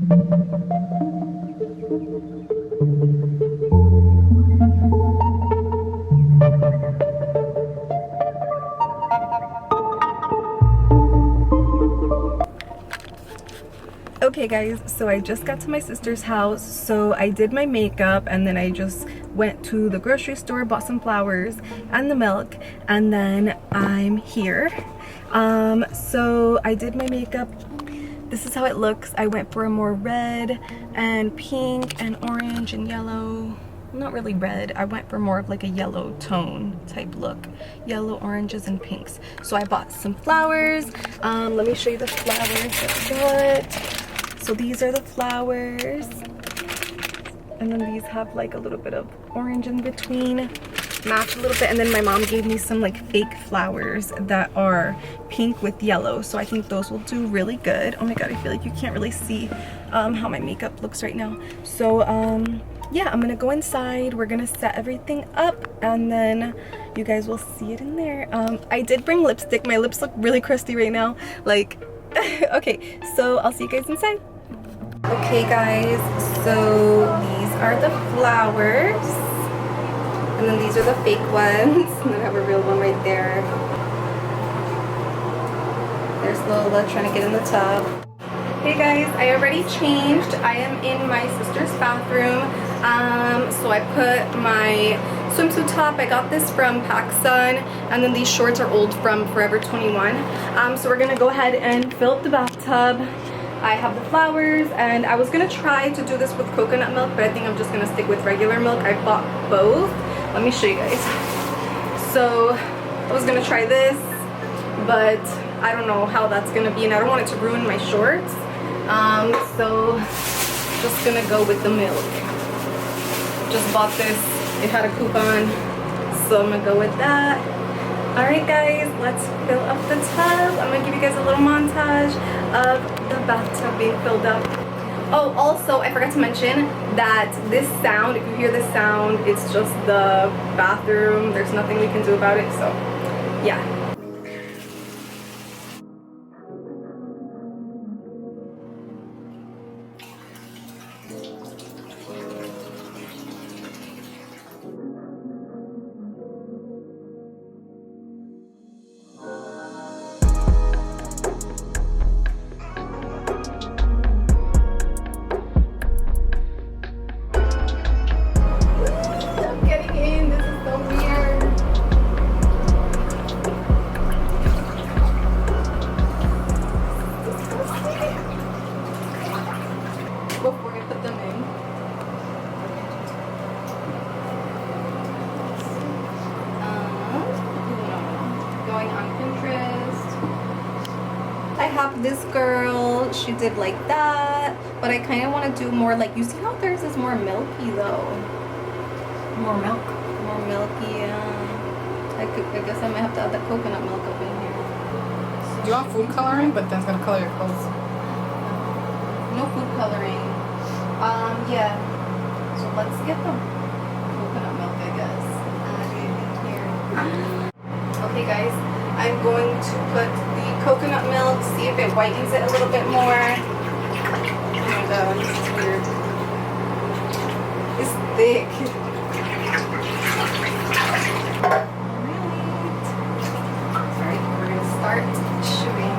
Okay guys, so I just got to my sister's house, so I did my makeup and then I just went to the grocery store, bought some flowers and the milk, and then I'm here. So I did my makeup. This is how it looks. I went for a more red and pink and orange and yellow. Not really red, I went for more of like a yellow tone type look. Yellow, oranges, and pinks. So I bought some flowers. Let me show you the flowers that I got. So these are the flowers, and then these have like a little bit of orange in between, match a little bit, and then my mom gave me some like fake flowers that are pink with yellow, so I think those will do really good. Oh my god, I feel like you can't really see how my makeup looks right now. So yeah, I'm gonna go inside, we're gonna set everything up, and then you guys will see it in there. I did bring lipstick. My lips look really crusty right now, like okay, so I'll see you guys inside. Okay guys, so these are the flowers, and then these are the fake ones, and then I have a real one right there. There's Lola trying to get in the tub. Hey guys, I already changed. I am in my sister's bathroom. So I put my swimsuit top. I got this from PacSun, and then these shorts are old from Forever 21. So we're gonna go ahead and fill up the bathtub. I have the flowers, and I was gonna try to do this with coconut milk, but I think I'm just gonna stick with regular milk. I bought both. Let me show you guys. So I was gonna try this, but I don't know how that's gonna be, and I don't want it to ruin my shorts. So just gonna go with the milk. Just bought this, it had a coupon, so I'm gonna go with that. Alright guys, let's fill up the tub. I'm gonna give you guys a little montage of the bathtub being filled up. Oh, also I forgot to mention that this sound, if you hear this sound, it's just the bathroom. There's nothing we can do about it, so yeah. This girl, she did like that, but I kind of want to do more like, you see how theirs is more milky though. More milk? More milky, yeah. I guess I might have to add the coconut milk up in here. So do you want food coloring? But that's gonna color your clothes. No food coloring. Yeah. So let's get the coconut milk, I guess. Add it in here. Okay guys, I'm going to put the coconut milk, see if it whitens it a little bit more. Oh my god, this is weird. It's thick. Alright, we're gonna start shooting.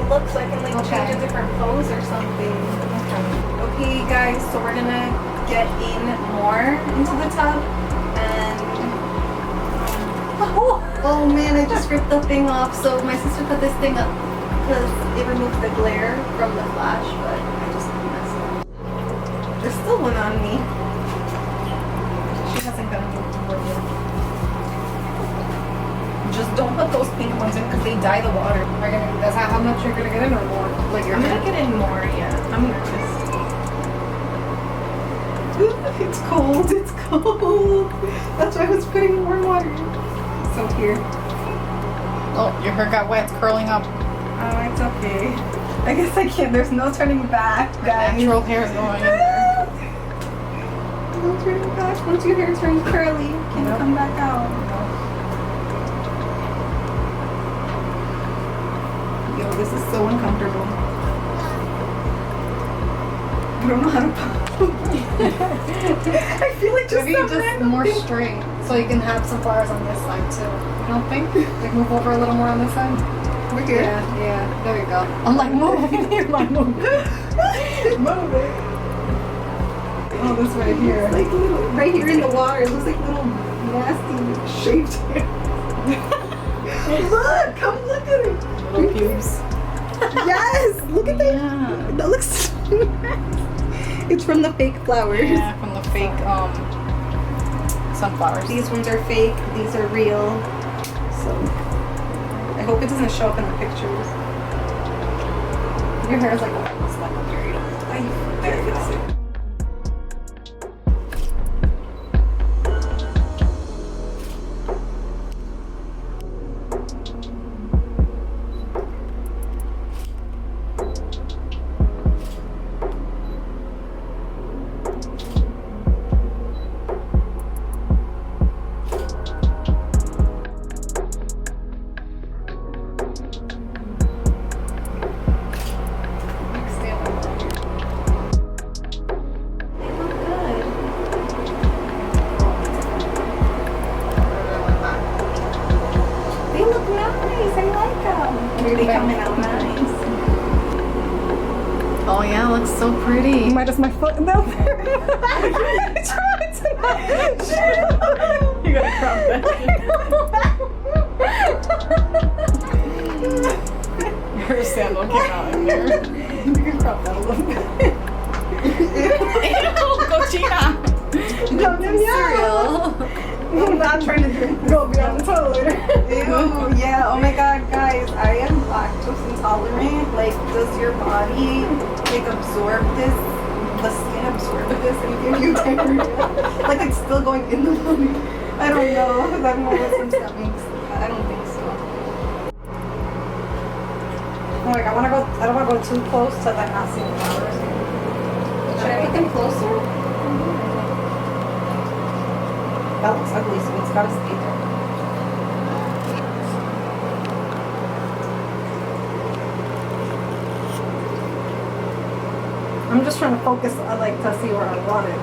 Look so I can like change a different pose or something. Okay guys, so we're gonna get in more into the tub, and oh man, I just ripped the thing off. So my sister put this thing up because it removes the glare from the flash, but I just messed up. There's still one on me. She hasn't gotten to work yet. Just don't put those pink ones in because they dye the water. That's how much you're gonna get in or more? Like your I'm gonna get in more, yeah. I'm nervous. It's cold, it's cold. That's why I was putting warm water. So here. Oh, your hair got wet. It's curling up. Oh, it's okay. I guess I can't. There's no turning back, The guys. natural hair is going in there. No turning back. Once your hair turns curly, you can't come back out. Yo, this is so uncomfortable. I don't know how to pop. I feel like Maybe just more straight, so you can have some flowers on this side too. You don't think? Like move over a little more on this side. We're here. Yeah. There you go. I'm like move. You're like move. Move it. Oh, this right here. It's like little, right here in the water. It looks like little nasty shaped hair. Look! Come look at it. Little pubes. Yes! Look at that. Yeah. That looks so nice. It's from the fake flowers. Yeah, from the fake sunflowers. These ones are fake. These are real. So I hope it doesn't show up in the pictures. Your hair is like almost like very there you go. They coming out nice. Oh yeah, looks so pretty. Might as my foot in there. I tried to not. You gotta crop that. Her sandal came out in there. You can crop that a little bit. Ew, cochina. Cereal. I'm not trying to drink. Go be on the toilet. Ew, yeah. Oh my god, guys, I am lactose intolerant. Like, does your body like absorb this? The skin absorb this and give you diarrhea? Like it's still going in the body. I don't know. I don't know what sense that makes. I don't think so. Like I don't wanna go too close to the acid flowers. Should I put them closer? That looks ugly, so it's gotta stay there. I'm just trying to focus on like to see where I want it.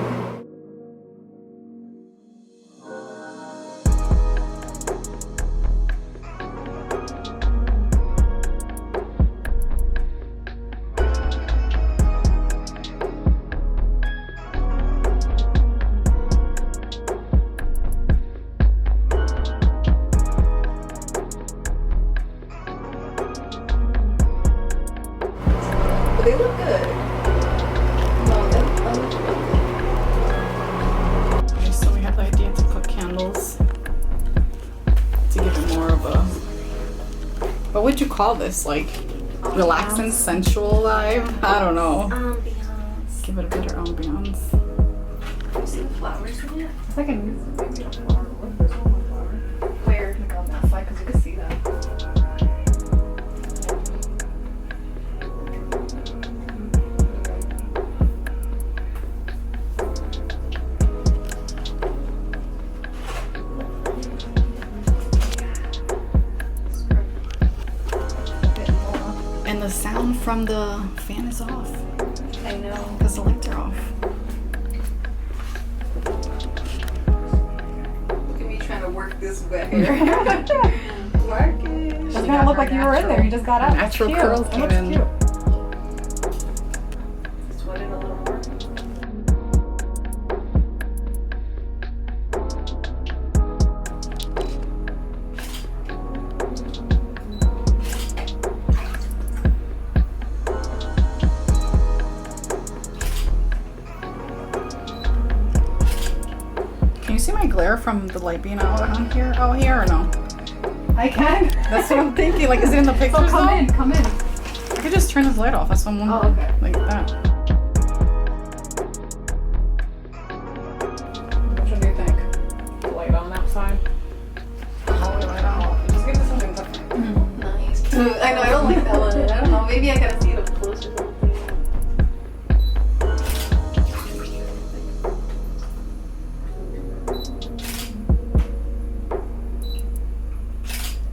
But they look good. No, that looks really good. Okay, so we have the idea to put candles to give it more of a. What would you call this? Like relaxing, sensual vibe? I don't know. Ambiance. Give it a better ambiance. You see the flowers in it? It's like maybe a flower. Look, there's one more flower. Where? Like on that side, because you can see that. And the sound from the fan is off I know. because the lights are off. Look at me trying to work this wet hair. Work it. It's gonna look like you were in there. You just got out. Natural Cute. curls It came looks in. cute. Sweat it a little more. Can you see my glare from the light being out here or no? I can. That's what I'm thinking. Like, is it in the pictures? So come in. I could just turn this light off. That's what I'm wondering. Oh, okay. Like that. Which one do you think? The light on that side? Oh, the light on. Just give this something different. Nice. I know, I don't like that one. I don't know. Maybe I gotta see it up close or something.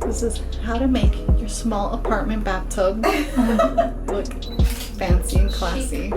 This is how to make your small apartment bathtub look fancy and classy.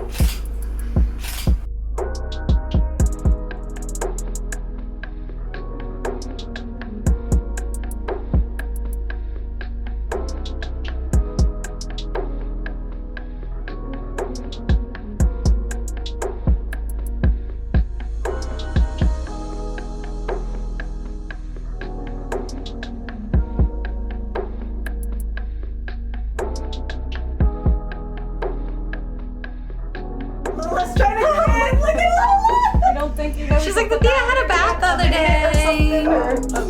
Let's try to get in. Look at Lola. I don't think you guys. She's like, the day I had a bath the other day.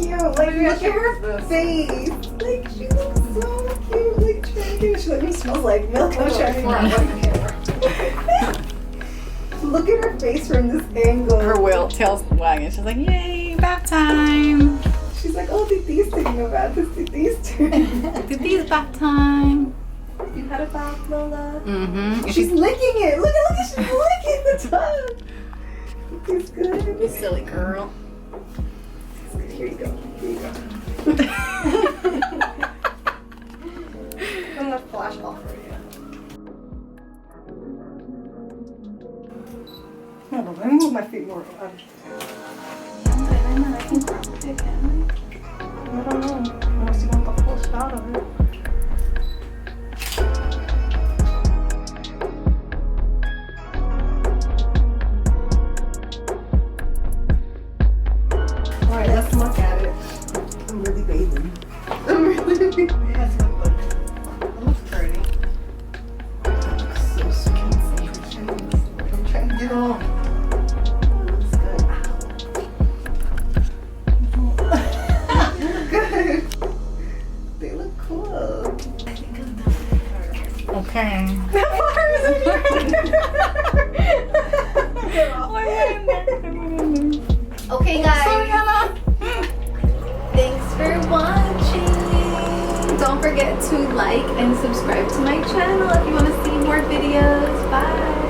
Cute. Like, look at her face. Like, she looks so cute. Like, trying. She like, smells like milk. I'm trying. Look at her face from this angle. Her tail's wagging. She's like, yay, bath time. She's like, oh, Titi's taking a bath. It's Titi's turn. Titi's bath time. You had a bath, Lola? Mm-hmm. She's licking it. Look at she's licking the tub. It's good. You silly girl. It's good. Here you go. Here you go. I'm gonna flash off for you. Hold on, let me move my feet more. I don't know. Unless you want the full shot of it. Alright, let's look at it. I'm really bathing. I'm really bathing. It has to look good. It looks pretty. It looks so sweet. I'm trying to get on. It looks good. They look good. They look cool. I think I'm done with her. Okay. That water is in your Okay, guys. Thanks for watching. Don't forget to like and subscribe to my channel if you want to see more videos. Bye.